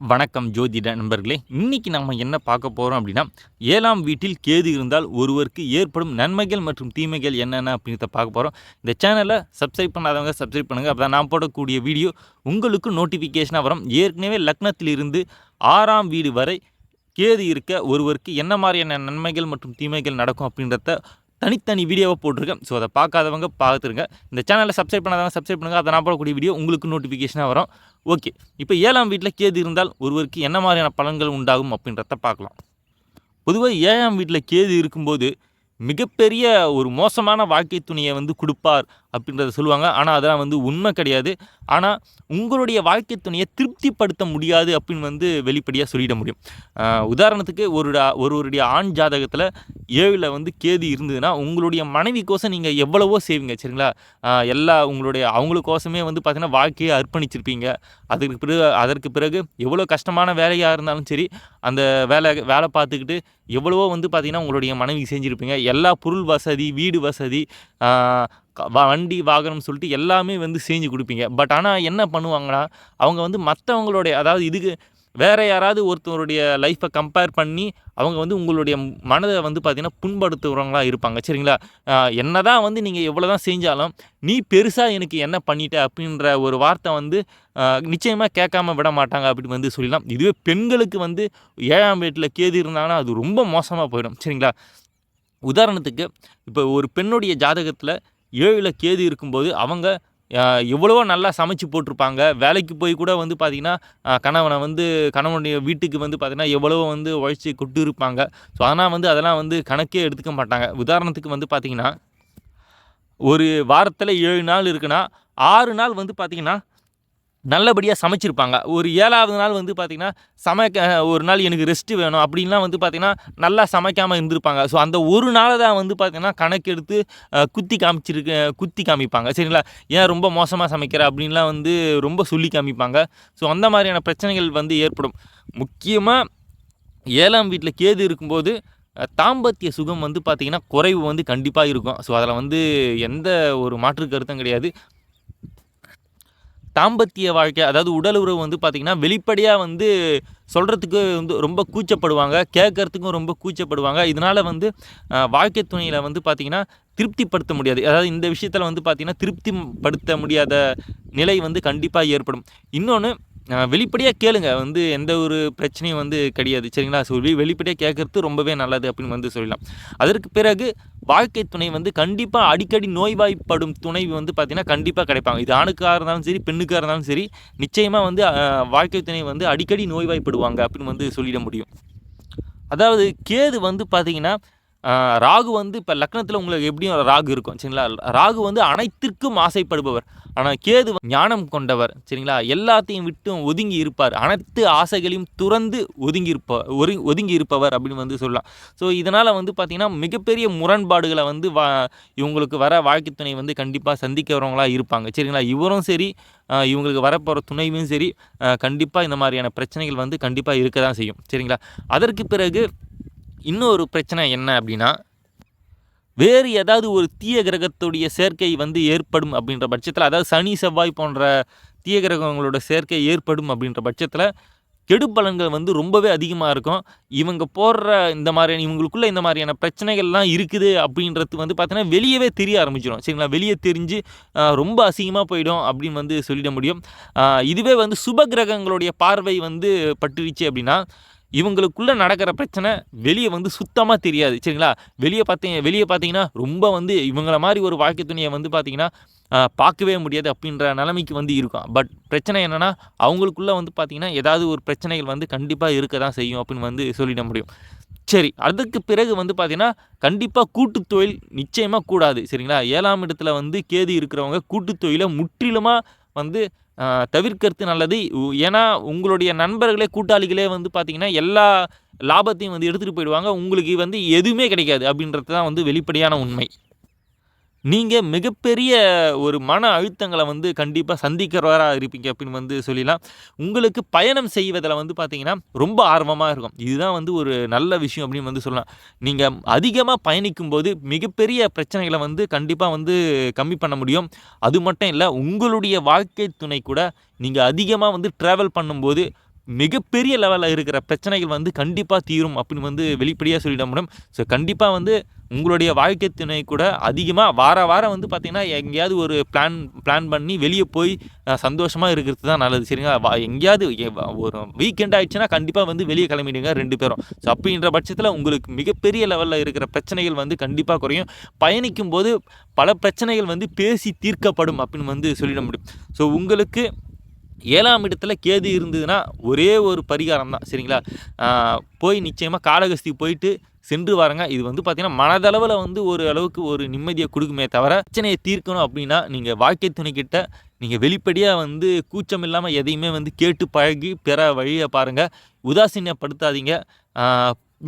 வணக்கம் ஜோதிட நண்பர்களே. இன்னைக்கு நம்ம என்ன பார்க்க போறோம் அப்படின்னா, 7ஆம் வீட்டில் கேது இருந்தால் ஒருவருக்கு ஏற்படும் நன்மைகள் மற்றும் தீமைகள் என்னென்ன அப்படின்றத பார்க்க போறோம். இந்த சேனலை சப்ஸ்கிரைப் பண்ணாதவங்க சப்ஸ்கிரைப் பண்ணுங்க. அப்பதான் நான் போடக்கூடிய வீடியோ உங்களுக்கு நோட்டிஃபிகேஷனா வரும். ஏற்கனவே லக்னத்திலிருந்து 6ஆம் வீடு வரை கேது இருக்க ஒருவருக்கு என்ன மாதிரியான நன்மைகள் மற்றும் தீமைகள் நடக்கும் அப்படின்றத தனித்தனி வீடியோவை போட்டிருக்கேன். ஸோ அதை பார்க்காதவங்க பார்த்துருங்க. இந்த சேனலை சப்ஸ்கிரைப் பண்ணாதவங்க சப்ஸ்கிரைப் பண்ணுங்கள். அதை நான் போடக்கூடிய வீடியோ உங்களுக்கு நோட்டிஃபிகேஷனாக வரும். ஓகே, இப்போ 7ஆம் வீட்டில் கேது இருந்தால் ஒருவருக்கு என்ன மாதிரியான பலன்கள் உண்டாகும் அப்படின்றத பார்க்கலாம். பொதுவாக 7ஆம் வீட்டில் கேது இருக்கும்போது மிகப்பெரிய ஒரு மோசமான வாழ்க்கை துணையை கொடுப்பார் அப்படின்றத சொல்லுவாங்க. ஆனால் அதெல்லாம் உண்மை கிடையாது. ஆனால் உங்களுடைய வாழ்க்கை துணையை திருப்திப்படுத்த முடியாது அப்படின்னு வெளிப்படையாக சொல்லிட முடியும். உதாரணத்துக்கு ஒருவருடைய ஆண் ஜாதகத்தில் 7ல் கேது இருந்ததுன்னா உங்களுடைய மனைவிக்கோசம் நீங்கள் எவ்வளவோ செய்வீங்க, சரிங்களா? அவங்களுக்கோசமே பார்த்தீங்கன்னா வாழ்க்கையை அர்ப்பணிச்சிருப்பீங்க. அதற்கு பிறகு எவ்வளோ கஷ்டமான வேலையாக இருந்தாலும் சரி, அந்த வேலை பார்த்துக்கிட்டு எவ்வளவோ பார்த்தீங்கன்னா உங்களுடைய மனைவி செஞ்சுருப்பீங்க. எல்லா பொருள் வசதி, வீடு வசதி, வண்டி வாகனம் சொல்லிட்டு எல்லாமே செஞ்சு கொடுப்பீங்க. பட் ஆனால் என்ன பண்ணுவாங்கன்னா, அவங்க மற்றவங்களுடைய, அதாவது இதுக்கு வேறு யாராவது ஒருத்தருடைய லைஃப்பை கம்பேர் பண்ணி அவங்க உங்களுடைய மனதை பார்த்தீங்கன்னா புண்படுத்துகிறவங்களா இருப்பாங்க, சரிங்களா? என்ன தான் நீங்கள் எவ்வளோ தான் செஞ்சாலும், நீ பெருசாக எனக்கு என்ன பண்ணிட்ட அப்படின்ற ஒரு வார்த்தை நிச்சயமாக கேட்காம விட மாட்டாங்க அப்படின்னு சொல்லலாம். இதுவே பெண்களுக்கு 7ஆம் வீட்டில் கேது இருந்தாங்கன்னா அது ரொம்ப மோசமாக போயிடும், சரிங்களா? உதாரணத்துக்கு இப்போ ஒரு பெண்ணுடைய ஜாதகத்தில் 7ல் கேது இருக்கும்போது அவங்க எவ்வளவோ நல்லா சமைச்சு போட்டிருப்பாங்க. வேலைக்கு போய் கூட பார்த்திங்கன்னா கணவனுடைய வீட்டுக்கு பார்த்திங்கன்னா எவ்வளவோ உழைச்சி கொட்டு இருப்பாங்க. ஸோ ஆனால் அதெல்லாம் கணக்கே எடுத்துக்க மாட்டாங்க. உதாரணத்துக்கு பார்த்திங்கன்னா ஒரு வாரத்தில் 7 நாள் இருக்குன்னா 6 நாள் பார்த்திங்கன்னா நல்லபடியாக சமைச்சிருப்பாங்க. ஒரு 7ஆவது நாள் பார்த்திங்கன்னா ஒரு நாள் எனக்கு ரெஸ்ட்டு வேணும் அப்படின்லாம் பார்த்திங்கன்னா நல்லா சமைக்காமல் இருந்திருப்பாங்க. ஸோ அந்த ஒரு நாளை தான் பார்த்திங்கன்னா கணக்கெடுத்து குத்தி காமிப்பாங்க, சரிங்களா? ஏன் ரொம்ப மோசமாக சமைக்கிற அப்படின்லாம் ரொம்ப சொல்லி காமிப்பாங்க. ஸோ அந்த மாதிரியான பிரச்சனைகள் ஏற்படும். முக்கியமாக 7ஆம் வீட்டில் கேது இருக்கும்போது தாம்பத்திய சுகம் பார்த்திங்கன்னா குறைவு கண்டிப்பாக இருக்கும். ஸோ அதில் எந்த ஒரு மாற்று கருத்தும் கிடையாது. தாம்பத்திய வாழ்க்கை, அதாவது உடல் உறவு பார்த்திங்கன்னா வெளிப்படையாக சொல்கிறதுக்கு ரொம்ப கூச்சப்படுவாங்க, கேட்கறதுக்கும் ரொம்ப கூச்சப்படுவாங்க. இதனால் வாழ்க்கை துணையில் பார்த்திங்கன்னா திருப்திப்படுத்த முடியாது. அதாவது இந்த விஷயத்தில் பார்த்திங்கன்னா திருப்திப்படுத்த முடியாத நிலை கண்டிப்பாக ஏற்படும். இன்னொன்று, வெளிப்படையாக கேளுங்க, எந்த ஒரு பிரச்சனையும் கிடையாது, சரிங்களா? ஸோ வெளிப்படையாக கேட்குறது ரொம்பவே நல்லது அப்படின்னு சொல்லலாம். அதற்கு பிறகு வாழ்க்கை துணை கண்டிப்பாக அடிக்கடி நோய்வாய்ப்படும் துணை பார்த்திங்கன்னா கண்டிப்பாக கிடைப்பாங்க. இது ஆணுக்காக இருந்தாலும் சரி, பெண்ணுக்காக இருந்தாலும் சரி, நிச்சயமாக வாழ்க்கை துணை அடிக்கடி நோய்வாய்ப்படுவாங்க அப்படின்னு சொல்லிட முடியும். அதாவது கேது பார்த்திங்கன்னா ராகு இப்போ லக்னத்தில் உங்களுக்கு எப்படியும் ராகு இருக்கும், சரிங்களா? ராகு அனைத்திற்கும் ஆசைப்படுபவர். ஆனால் கேது ஞானம் கொண்டவர், சரிங்களா? எல்லாத்தையும் விட்டும் ஒதுங்கி இருப்பார். அனைத்து ஆசைகளையும் துறந்து ஒதுங்கி இருப்பவர் அப்படின்னு சொல்லலாம். ஸோ இதனால் பார்த்திங்கன்னா மிகப்பெரிய முரண்பாடுகளை இவங்களுக்கு வர வாழ்க்கை துணை கண்டிப்பாக சந்திக்கிறவங்களாக இருப்பாங்க, சரிங்களா? இவரும் சரி, இவங்களுக்கு வரப்போகிற துணைவும் சரி, கண்டிப்பாக இந்த மாதிரியான பிரச்சனைகள் கண்டிப்பாக இருக்க தான் செய்யும், சரிங்களா? அதற்கு பிறகு இன்னொரு பிரச்சனை என்ன அப்படின்னா, வேறு ஏதாவது ஒரு தீய கிரகத்துடைய சேர்க்கை ஏற்படும் அப்படின்ற பட்சத்தில், அதாவது சனி செவ்வாய் போன்ற தீய கிரகங்களோட சேர்க்கை ஏற்படும் அப்படின்ற பட்சத்தில் கெடுபலன்கள் ரொம்பவே அதிகமாக இருக்கும். இவங்க போடுற இவங்களுக்குள்ள இந்த மாதிரியான பிரச்சனைகள்லாம் இருக்குது அப்படின்றது பார்த்தீங்கன்னா வெளியவே தெரிய ஆரம்பிச்சிடும், சரிங்களா? வெளியே தெரிஞ்சு ரொம்ப அசிங்கமாக போயிடும் அப்படின்னு சொல்லிட முடியும். இதுவே சுப கிரகங்களுடைய பார்வை பட்டுருச்சு அப்படின்னா இவங்களுக்குள்ளே நடக்கிற பிரச்சனை வெளியே சுத்தமாக தெரியாது, சரிங்களா? வெளியே பார்த்தீங்கன்னா ரொம்ப இவங்கள மாதிரி ஒரு வாழ்க்கை துணையை பார்த்தீங்கன்னா பார்க்கவே முடியாது அப்படின்ற நிலைமைக்கு இருக்கும். பட் பிரச்சனை என்னென்னா, அவங்களுக்குள்ளே பார்த்தீங்கன்னா ஏதாவது ஒரு பிரச்சனைகள் கண்டிப்பாக இருக்க தான் செய்யும் அப்படின்னு சொல்லிட முடியும். சரி, அதுக்கு பிறகு பார்த்தீங்கன்னா கண்டிப்பாக கூட்டு தொழில் நிச்சயமாக கூடாது, சரிங்களா? 7ஆம் இடத்துல கேது இருக்கிறவங்க கூட்டு தொழிலை முற்றிலுமாக தவிர்க்கிறது நல்லது. ஏன்னா உங்களுடைய நண்பர்களே, கூட்டாளிகளே பார்த்திங்கன்னா எல்லா லாபத்தையும் எடுத்துகிட்டு போயிடுவாங்க. உங்களுக்கு எதுவுமே கிடைக்காது அப்படின்றது தான் வெளிப்படையான உண்மை. நீங்கள் மிகப்பெரிய ஒரு மன அழுத்தங்களை கண்டிப்பாக சந்திக்கிறவராக இருப்பீங்க அப்படின்னு சொல்லலாம். உங்களுக்கு பயணம் செய்வதில் பார்த்தீங்கன்னா ரொம்ப ஆர்வமாக இருக்கும். இதுதான் ஒரு நல்ல விஷயம் அப்படின்னு சொல்லலாம். நீங்கள் அதிகமாக பயணிக்கும்போது மிகப்பெரிய பிரச்சனைகளை கண்டிப்பாக கம்மி பண்ண முடியும். அது மட்டும் இல்லை, உங்களுடைய வாழ்க்கை துணை கூட நீங்கள் அதிகமாக ட்ராவல் பண்ணும்போது மிகப்பெரிய லெவலில் இருக்கிற பிரச்சனைகள் வந்து கண்டிப்பாக தீரும் அப்படின்னு வந்து வெளிப்படையாக சொல்லிட முடியும். ஸோ கண்டிப்பாக வந்து உங்களுடைய வாழ்க்கை துணை கூட அதிகமாக வாரம் வந்து பார்த்திங்கன்னா எங்கேயாவது ஒரு பிளான் பண்ணி வெளியே போய் சந்தோஷமாக இருக்கிறது தான் நல்லது. சரிங்களா? எங்கேயாவது ஒரு வீக்கெண்ட் ஆகிடுச்சுன்னா கண்டிப்பாக வந்து வெளியே கிளம்பிடுங்க 2 பேரும். ஸோ அப்படின்ற பட்சத்தில் உங்களுக்கு மிகப்பெரிய லெவலில் இருக்கிற பிரச்சனைகள் வந்து கண்டிப்பாக குறையும். பயணிக்கும் போது பல பிரச்சனைகள் வந்து பேசி தீர்க்கப்படும் அப்படின்னு வந்து சொல்லிட முடியும். ஸோ உங்களுக்கு 7ஆம் இடத்துல கேது இருந்ததுன்னா ஒரே ஒரு பரிகாரம் தான். சரிங்களா? போய் நிச்சயமாக காளகஸ்தி போயிட்டு சென்று வாருங்க. இது வந்து பார்த்திங்கன்னா மனதளவில் வந்து ஒரு அளவுக்கு ஒரு நிம்மதியை கொடுக்குமே தவிர, பிரச்சனையை தீர்க்கணும் அப்படின்னா நீங்கள் வாழ்க்கை துணைக்கிட்ட நீங்கள் வெளிப்படையாக வந்து கூச்சம் இல்லாமல் எதையுமே வந்து கேட்டு பழகி பெற வழியை பாருங்கள். உதாசீனப்படுத்தாதீங்க.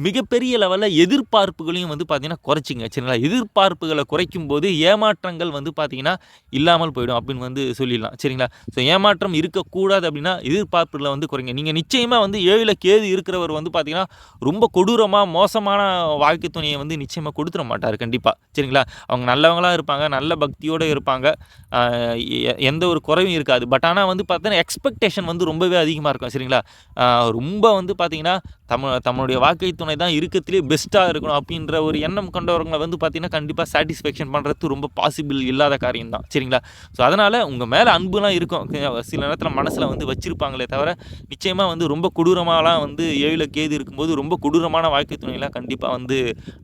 மிகப்பெரிய லெவலில் எதிர்பார்ப்புகளையும் வந்து பார்த்திங்கன்னா குறைச்சிங்க. சரிங்களா? எதிர்பார்ப்புகளை குறைக்கும் போது ஏமாற்றங்கள் வந்து பார்த்திங்கன்னா இல்லாமல் போயிடும் அப்படின்னு வந்து சொல்லிடலாம். சரிங்களா? ஸோ ஏமாற்றம் இருக்கக்கூடாது அப்படின்னா எதிர்பார்ப்புகளை வந்து குறைங்க. நீங்கள் நிச்சயமாக வந்து 7ல் கேது இருக்கிறவர் வந்து பார்த்திங்கன்னா ரொம்ப கொடூரமாக மோசமான வாழ்க்கை துணையை வந்து நிச்சயமாக கொடுத்துட மாட்டார் கண்டிப்பாக. சரிங்களா? அவங்க நல்லவங்களாக இருப்பாங்க, நல்ல பக்தியோடு இருப்பாங்க, எந்த ஒரு குறையும் இருக்காது. பட் ஆனால் வந்து பார்த்தீங்கன்னா எக்ஸ்பெக்டேஷன் வந்து ரொம்பவே அதிகமாக இருக்கும். சரிங்களா? ரொம்ப வந்து பார்த்திங்கன்னா தம்முடைய வாழ்க்கை துணை தான் இருக்கத்திலே பெஸ்ட்டாக இருக்கணும் அப்படின்ற ஒரு எண்ணம் கொண்டவர்களை வந்து பார்த்திங்கன்னா கண்டிப்பாக சாட்டிஸ்ஃபேக்ஷன் பண்ணுறது ரொம்ப பாசிபிள் இல்லாத காரியம் தான். சரிங்களா? ஸோ அதனால் உங்கள் மேலே அன்புலாம் இருக்கும், சில நேரத்தில் மனசில் வந்து வச்சுருப்பாங்களே தவிர நிச்சயமாக வந்து ரொம்ப கொடூரமாலாம் வந்து 7ல் கேது இருக்கும்போது ரொம்ப கொடூரமான வாழ்க்கை துணையெல்லாம் கண்டிப்பாக வந்து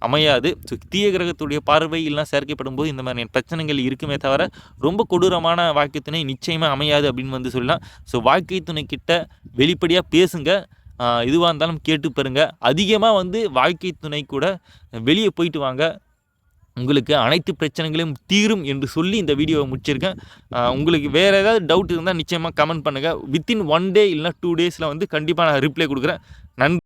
அமையாது. ஸோ தீய கிரகத்துடைய பார்வை எல்லாம் சேர்க்கப்படும் போது இந்த மாதிரியான பிரச்சனைகள் இருக்குமே தவிர ரொம்ப கொடூரமான வாழ்க்கை துணை நிச்சயமாக அமையாது அப்படின்னு வந்து சொல்லலாம். ஸோ வாழ்க்கை துணை கிட்ட வெளிப்படையாக பேசுங்க. எதுவாக இருந்தாலும் கேட்டு பாருங்க. அதிகமாக வந்து வாழ்க்கை துணை கூட வெளியே போயிட்டு வாங்க. உங்களுக்கு அனைத்து பிரச்சனைகளையும் தீரும் என்று சொல்லி இந்த வீடியோவை முடிச்சிருக்கேன். உங்களுக்கு வேறு ஏதாவது டவுட் இருந்தால் நிச்சயமாக கமெண்ட் பண்ணுங்கள். வித்தின் 1 டே இல்லைனா 2 டேஸில் வந்து கண்டிப்பாக நான் ரிப்ளை கொடுக்குறேன். நன்றி.